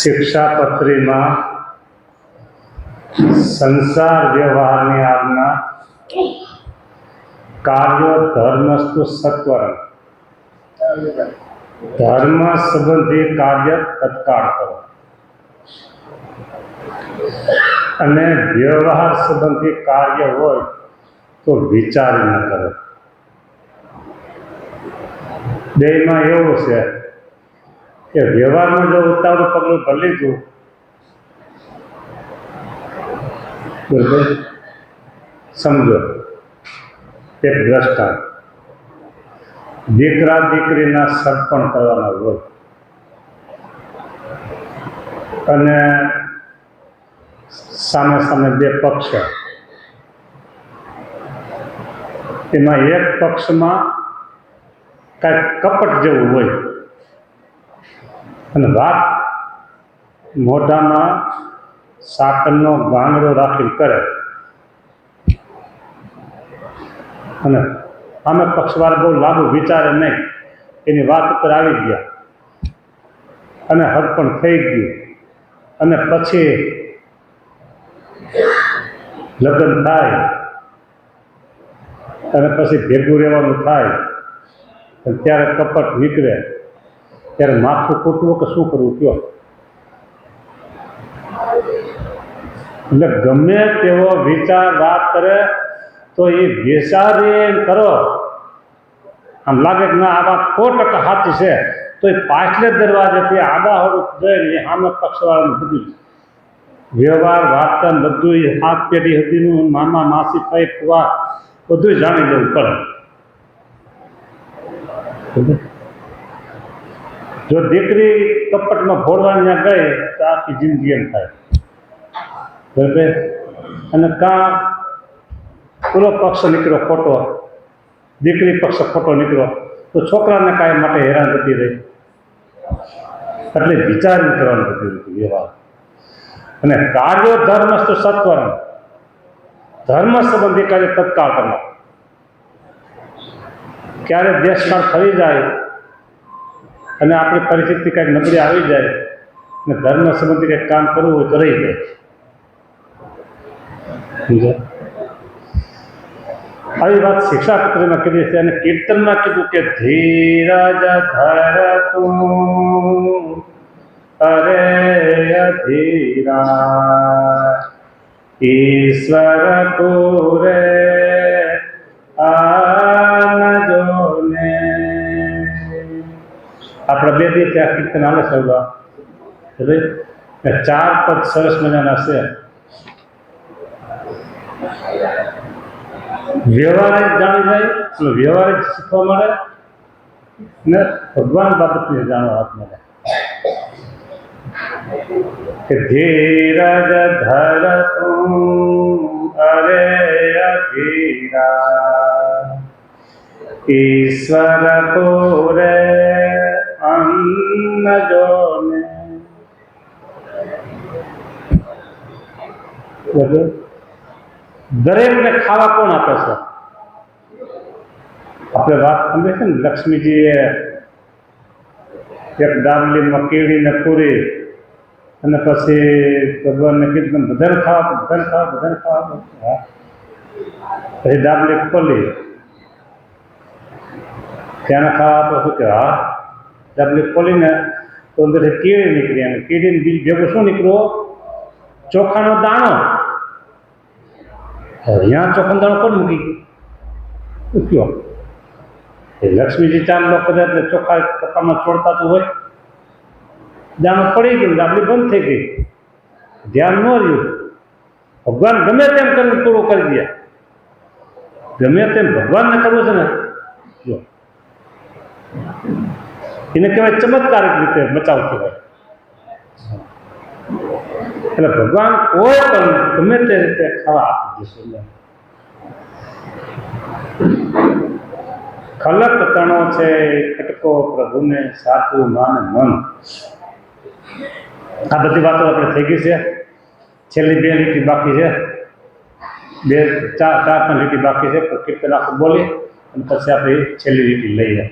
શિક્ષાપત્રીમાં સંસાર વ્યવહારની આજ્ઞા કાર્ય ધર્મસ્તુ સત્વરમ, ધર્મ સંબંધી કાર્ય તત્કાળ કરો અને વ્યવહાર સંબંધી કાર્ય હોય તો વિચારી ન કરો. બેમાં એવું છે કે વ્યવહારમાં જો ઉતાવળું પગલું ભરી લીધું, બરાબર, સમજો એક દ્રષ્ટાંત, દીકરા દીકરીના સર્પણ કરવાના હોય અને સામે સામે બે પક્ષ, એમાં એક પક્ષમાં કાંઈક કપટ જેવું હોય અને વાત મોઢામાં સાકરનો ગાંગડો રાખીને કરે અને આમે પક્ષવાળા બહુ લાંબુ વિચારે નહીં, એની વાત ઉપર આવી ગયા અને હદ પણ થઈ ગયું અને પછી લગ્ન થાય અને પછી ભેગું રહેવાનું થાય ત્યારે કપટ નીકળે ત્યારે માથું કૂટવું કે શું કરવું કયો? એટલે ગમે તેવો વિચાર વાત કરે તો એ વિચારી કરો, આમ લાગે કે ના આ વાત 100% સાચી છે તો એ પાછલે દરવાજેથી આડાહડું જઈને સામે પક્ષવાળાનું બધું વ્યવહાર વાર્તા બધું હાથ પેઢી સુધીનું મામા માસી ભાઈ ફુવા બધું જાણી જવું પડે. જો દીકરી કપટમાં ભોળવાની ત્યાં ગઈ તો આખી જિંદગી એમ થાય, બરાબર. અને કાં પૂરો પક્ષ નીકળ્યો ખોટો, દીકરી પક્ષ ખોટો નીકળ્યો તો છોકરાને કાંઈ માટે હેરાન થતી રહી. એટલે વિચારી કરવાનું બધું વ્યવહાર અને કાર્યો ધર્મસ્તુ સત્વરમ, ધર્મ સંબંધી કાર્ય તત્કાળ કરવા. ક્યારે દેશકાળ ફરી જાય અને આપણી પરિસ્થિતિ કંઈક નબળી આવી જાય અને ધર્મ સંબંધી કંઈક કામ કરવું હોય તો રહી જાય. આવી વાત શિક્ષાપત્રીમાં કીધી છે અને કીર્તનમાં કીધું કે ધીરજ ધરતું અરે અધીરા ઈશ્વર પૂરે આનજોને. આપણા બે દી ત્યાં કીર્તન આવે છે, 4 પદ સરસ મજાના છે. વ્યવહાર જ જાણી જાય એટલે વ્યવહાર જ શીખવા મળે ને ભગવાન બાબતને જાણવા હાથ મળે કે ધીરજ ધરતું અરે અધીરા ઈશ્વર પૂરે અન્નજોને. દરેકને ખાવા કોણ આપે છે? આપણે વાત સમજે છે ને, લક્ષ્મીજીએ એક ડાબલીમાં કેળીને પૂરી અને પછી ભગવાનને કીધું બધાને ખાવા, બધાને ખાવા, બધાને ખાવા. પછી ડાબલી ખોલી ત્યાં ખાવા આપો શું કે હા. ડાબલી ખોલીને તો અંદરથી કેળી નીકળી અને કેળીને બીજ ભેગું શું નીકળ્યો? ચોખાનો દાણો. અહીંયા ચોખાનો દાણો કોણ મૂકી ગયો? એ લક્ષ્મીજી ચાંદલો કરે એટલે ચોખામાં છોડતા તો હોય, દાણો પડી ગયું, ડાબલી બંધ થઈ ગઈ, ધ્યાન ન રહ્યું. ભગવાન ગમે તેમ કરીને પૂરું કરી દે, ગમે તેમ ભગવાનને કરવું છે ને, જો એને કહેવાય ચમત્કારિક રીતે બચાવ કહેવાય. એટલે ભગવાન કોઈ પણ ગમે તે રીતે ખાવા આપી દેશે. ખલક તણો છે ખટકો પ્રભુને સાચું માન મન. આ બધી વાતો આપણે થઈ ગઈ છે. છેલ્લી 2 લીટી બાકી છે, 4-5 લીટી બાકી છે. કીર્તન આખું બોલી અને પછી આપણે છેલ્લી લીટી લઈએ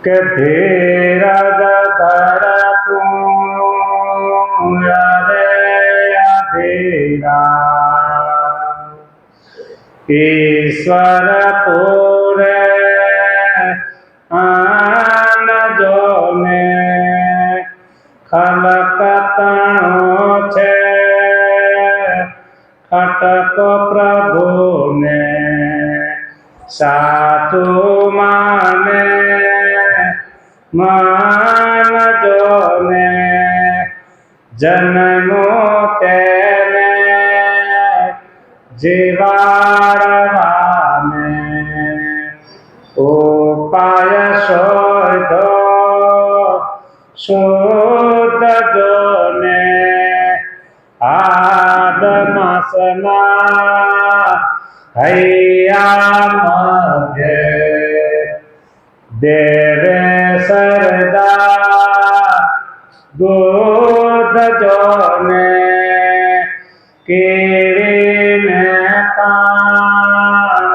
કે ધીરજ ધરતું ઈશ્વર પૂરે આન જોને ખલકતણો છે ખટકો પ્રભુને સાચું માને માનજોને જન્મો તેને જીવાડવાને ઉપાય શોધો શુદ્ધ જોને આદમાસના હૈયા મધ્ય દેવે સરદા દૂધ જોને કીડીને કાન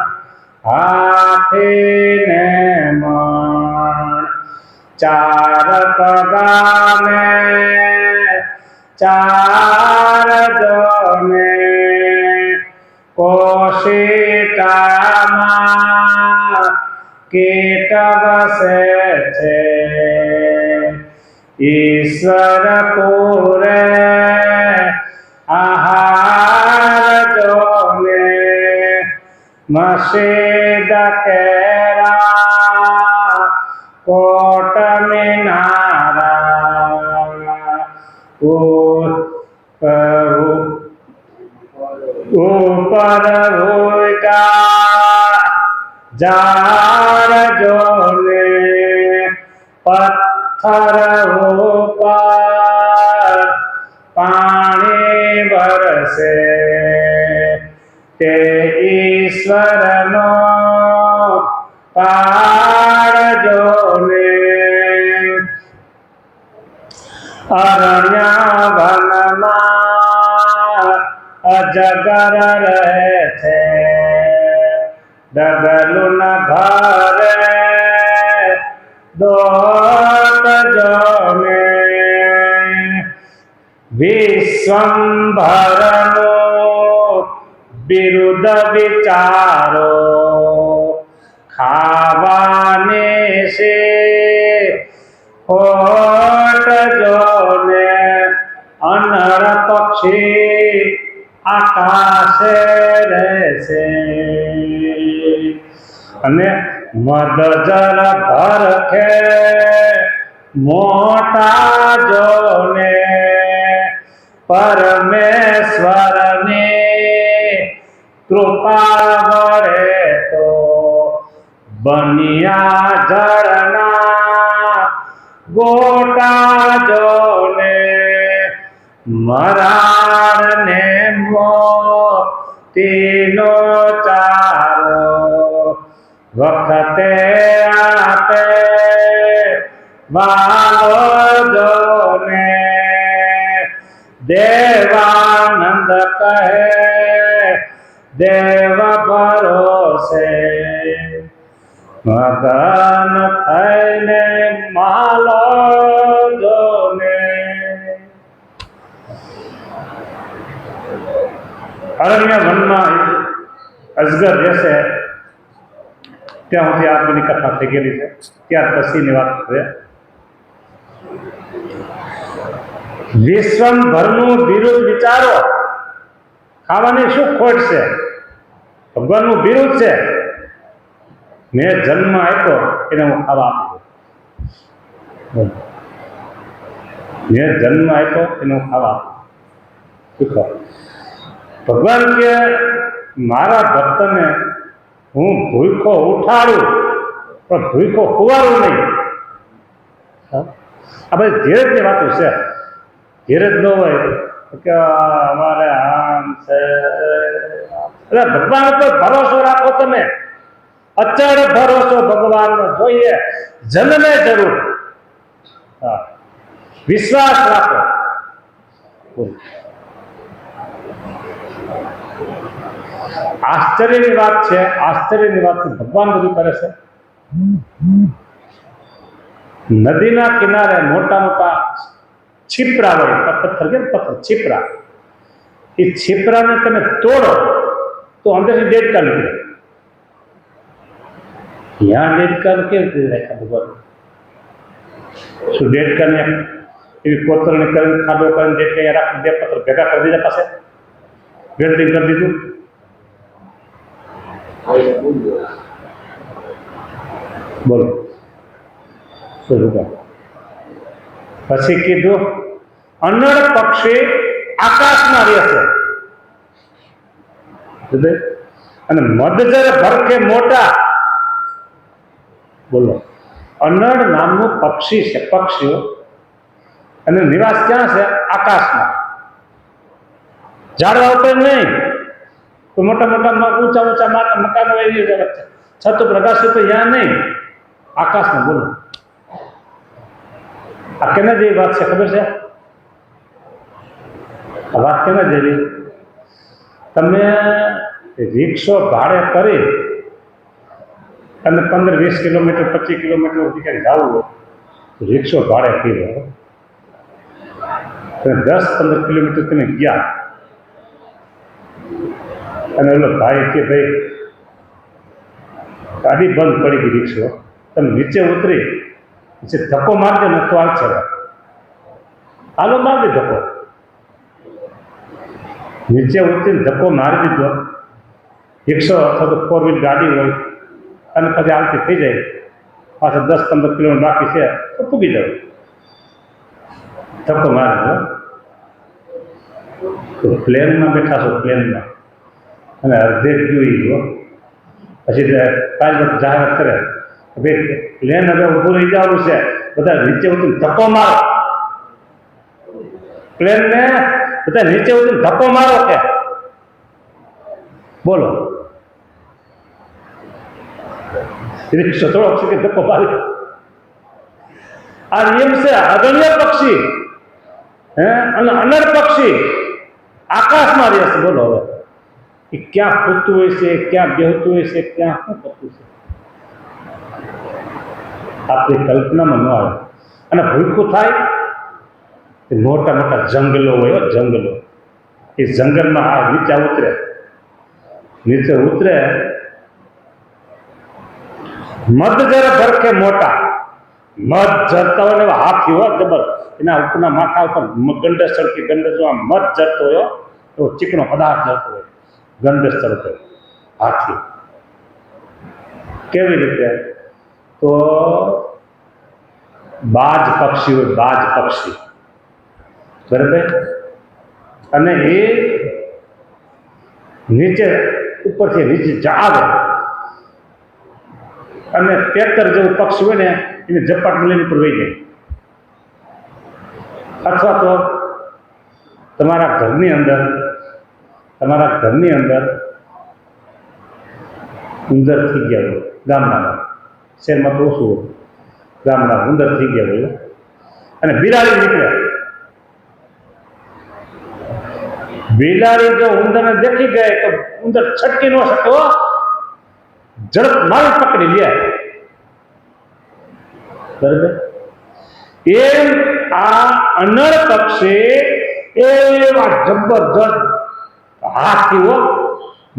હાથીને મણ ચાર પગાને ચાર જોને કોશિકામાં કીટ વસે છે ઈશ્વર પૂરે આહાર જોને મસ્જિદ કેરા કોટ મિનારા ઉપર ઉગા जार जोने पत्थर ऊपर पानी बरसे ते ईश्वर नो पार जोने अरण्य वनमा अजगर रहे थे डगलुन भरे दोत जोने विश्वंभरनो विरुद्ध विचारो खावाने से होट जोने अनर पक्षी आकाशे रहसे અને મદજર ભરખે મોટા જોને પરમેશ્વરની કૃપા વડે તો બન્યા જળના ગોટા જોને મરાળને મોતીનો ચારો વખતે આપે વાલો જોને દેવાનંદ કહે દેવ ભરોસે મગન થઈને માલો જોને અરણ્ય વનમાં અજગર રહેશે ત્યાં સુધી આત્માની કથા થઈ ગયેલી છે ત્યાર પછીની વાત છે વિશ્વભરનું વિરુદ્ધ વિચારો ખાવાની શું ખોટ છે ભગવાનનું વિરુદ્ધ છે મેં જન્મ આપ્યો એને હું ખાવા આપું મેં જન્મ આપ્યો એને હું ખાવા આપું ભગવાન કે મારા ભક્તને હું ભૂખો ઉઠાડું પણ ભૂખો ખુવાડું નહીં આ બધી ધીરજની વાતો છે ધીરજ ન હોય તો કે અમારે આમ છે એટલે ભગવાન ઉપર ભરોસો રાખો તમે અચળ ભરોસો ભગવાનનો જોઈએ જન્મે જરૂર વિશ્વાસ રાખો આશ્ચર્યની વાત છે આશ્ચર્યની વાત ભગવાન બધું કરે છે નદીના કિનારે મોટા મોટા છીપરા હોય પથ્થર કે પથ્થર છીપરા એ છીપરાને તમે તોડો તો અંદરથી દેડકા નીકળે. ત્યાં દેડકા કેવી રીતે રાખ્યા ભગવાન? શું દેડકાને એવી કોતરણી કરીને ખાડો કરીને દેડકા રાખી બે પત્ર ભેગા કરી દીધા પાસે વેલ્ડિંગ કરી દીધું? બોલો શું રૂપા? પછી કીધું અનળ પક્ષી આકાશમાં રહેશે અને મધજર ભરખે મોટા. બોલો, અનળ નામનું પક્ષી છે, પક્ષીઓ, અને નિવાસ ક્યાં છે? આકાશમાં. ઝાડવા ઉપર નહીં, તો મોટા મોટા ઊંચા ઊંચા મકાનો એની છત ઉપર અગાસી ઉપર ત્યાં નહીં, આકાશમાં. બોલો, આ કેના જેવી વાત છે ખબર છે? આ વાત કેના જેવી? તમે રિક્ષો ભાડે કરી અને 15-20 કિલોમીટર 25 કિલોમીટર સુધી ક્યાંક જવું હોય તો રિક્ષો ભાડે કર્યો, 10-15 કિલોમીટર તમે ગયા અને ઓલો ભાઈ કે ભાઈ ગાડી બંધ પડી ગઈ રિક્ષો, તમે નીચે ઉતરી નીચે ધક્કો મારજો ને તો હાલ છે, હાલો મારી ધક્કો. નીચે ઉતરીને ધક્કો મારી દીધો, રિક્ષો અથવા તો 4 વ્હીલ ગાડી હોય અને પછી હાલતી થઈ જાય, પાછા 10-15 કિલોમીટર બાકી છે તો પૂગી જાવ. ધક્કો મારી દો. તો પ્લેનમાં બેઠા છો, પ્લેનમાં, અને અડધે પીવી ગયો પછી પાયલટ જાહેરાત કરે ભાઈ પ્લેન હવે ઊભું રહી જવાનું છે, બધા નીચે ઉતરીને ધક્કો મારો. પ્લેનને બધા નીચે ઉતરીને ધક્કો મારો કે બોલો, રિક્ષો થોડોક છે કે ધક્કો મારી. આ નિયમ છે. અગણ્ય પક્ષી અને અનળ પક્ષી આકાશમાં રહેશે. બોલો હવે એ ક્યાં ફૂટતું હોય છે, ક્યાં બેહતું હોય છે, ક્યાં શું કરતું છે, આપણી કલ્પનામાં ન આવે. અને ભૂખું થાય મોટા મોટા જંગલો હોય, જંગલો, એ જંગલમાં આ નીચે ઉતરે મધજર ભરખે મોટા. મધ જરતા હોય ને હાથી હોય જબર, એના ઉપરના માથા ઉપર ગંડસ ચડતી, ગંડસ આમ મધ જરતો હોય એવો ચીકણો પદાર્થ જરતો હોય, ગંડસ ચડતો હાથી. કેવી રીતે? તો બાજ પક્ષી હોય, બાજ પક્ષી, બરાબર. અને એ નીચે ઉપરથી નીચે આવે અને તેતર જેવું પક્ષી હોય ને એને ઝપાટ લઈને ઉપર વહી જાય. અથવા તો તમારા ઘરની અંદર ઉંદર થઈ ગયા હોય, ગામડામાં, શહેરમાં તો ઓછું હોય, ગામડામાં ઉંદર થઈ ગયા હોય અને બિલાડી નીકળે. બિલાડી જો ઉંદરને દેખી ગઈ તો ઉંદર છટકી ન શકતો, ઝડપ મારી પકડી લે, બરાબર. એમ આ અનળ પક્ષી એવા જબરજસ્ત હાથીઓ,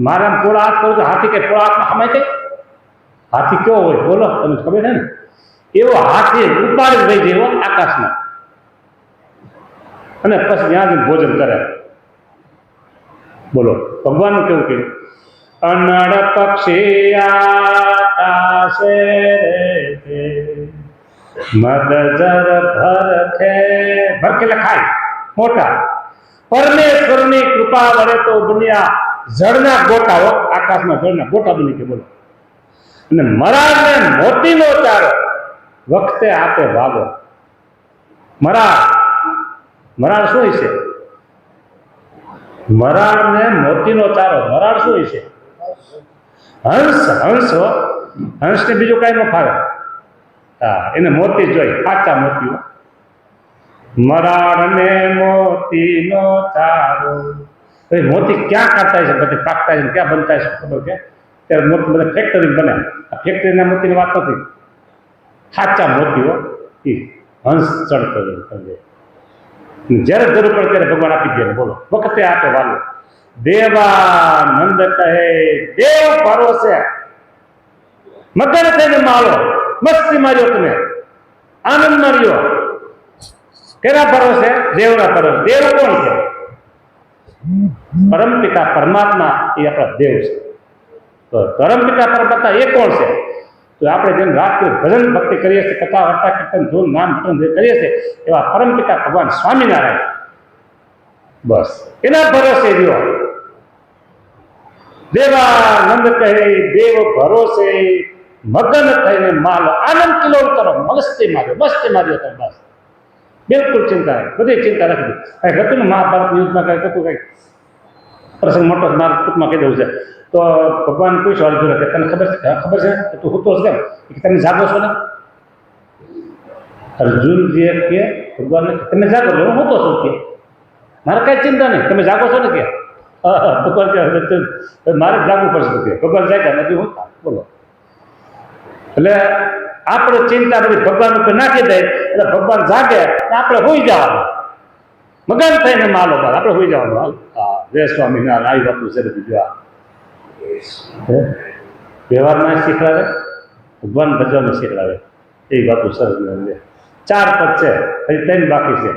મારા પોળા હાથ કરું તો હાથી કે પોળા હાથમાં ખમાય કઈ? હાથી કેવો હોય બોલો, તમને ખબર છે ને? એવો હાથી ઉપાડી લઈ જાય આકાશમાં અને પછી ત્યાં જઈને ભોજન કરે. બોલો, ભગવાનનું કેવું કહ્યું? અનળ પક્ષી આકાશે રહેતે, મધજર ભરખે લખાય મોટા. પરમેશ્વરની કૃપા વડે તો બન્યા જળના ગોટા, આકાશમાં જળના ગોટા બની ગયા. બોલો, અને મરાળને મોતીનો ચારો વખતે આપે ભાગો. મરાળ શું છે? મરાળને મોતીનો ચારો. મરાળ શું છે? હંસને બીજું કઈ ન ફાવે. હા, એને મોતી જોઈ, કાચા મોતીઓ. મરાળને મોતીનો ચારો. મોતી ક્યાં કાઢતા છે? બધી પાકતા છે, ક્યાં બનતા છે ખબર છે? ત્યારે મોતી બધા ફેક્ટરી બને. આ ફેક્ટરીના મોતીની વાત નથી, કાચા મોતીઓ એ હંસ ચડતો સમજે. જ્યારે જરૂર પડે ત્યારે ભગવાન આપી દે. બોલો, વખતે આપે વાલો. દેવાનંદ કહે દેવ ભરોસે મગન થઈને માળો, મસ્તી માર્યો, તમે આનંદ માર્યો. કેના ભરોસે? દેવના ભરોસે. દેવ કોણ છે? પરમપિતા પરમાત્મા એ આપણા દેવ છે. તો પરમપિતા પરમાત્મા એ કોણ છે? તો આપણે જેમ રાત ભજન ભક્તિ કરીએ છીએ, કથા વાર્તા કીર્તન ધૂન નામ કરીએ છીએ, એવા પરમપિતા ભગવાન સ્વામિનારાયણ બસ એના ભરોસે રહ્યો. દેવાનંદ કહે દેવ ભરોસે મગન થઈને માલો, આનંદ કિલોલ કરો, મસ્તી માર્યો તમે બસ. બિલકુલ ચિંતા નહીં, બધી ચિંતા રાખી દે. કઈ હતું ને મહાભારત યુદ્ધમાં કઈ હતું, કઈ પ્રસંગ મોટો મારા ટૂંકમાં કહી દઉં છે. તો ભગવાન પૂછ્યું અર્જુન કે તને ખબર છે? ખબર છે કે તું હુતો છે કેમ? તમે જાગો છો ને? અર્જુનજીએ કે ભગવાનને તમે જાગો છો, હું હુતો છું કે મારે કઈ ચિંતા નહીં, તમે જાગો છો ને કે ભગવાન કે મારે જાગવું પડશે કે ભગવાન જાગ્યા નથી હું. બોલો, એટલે આપણે ચિંતા બધી ભગવાન ઉપર નાખી દે એટલે ભગવાન જાગે આપણે હોઈ જવાનું, મગન થઈને માલો બાદ આપણે હોઈ જવાનું. હા, જય સ્વામિનારાયણ. આવી વાતું છે બધી. જો વ્યવહારમાં શીખવાડે, ભગવાન ભજવાનું શીખવાડે, એવી વાતો સરસ. 4 પદ છે, હજી 3 બાકી છે.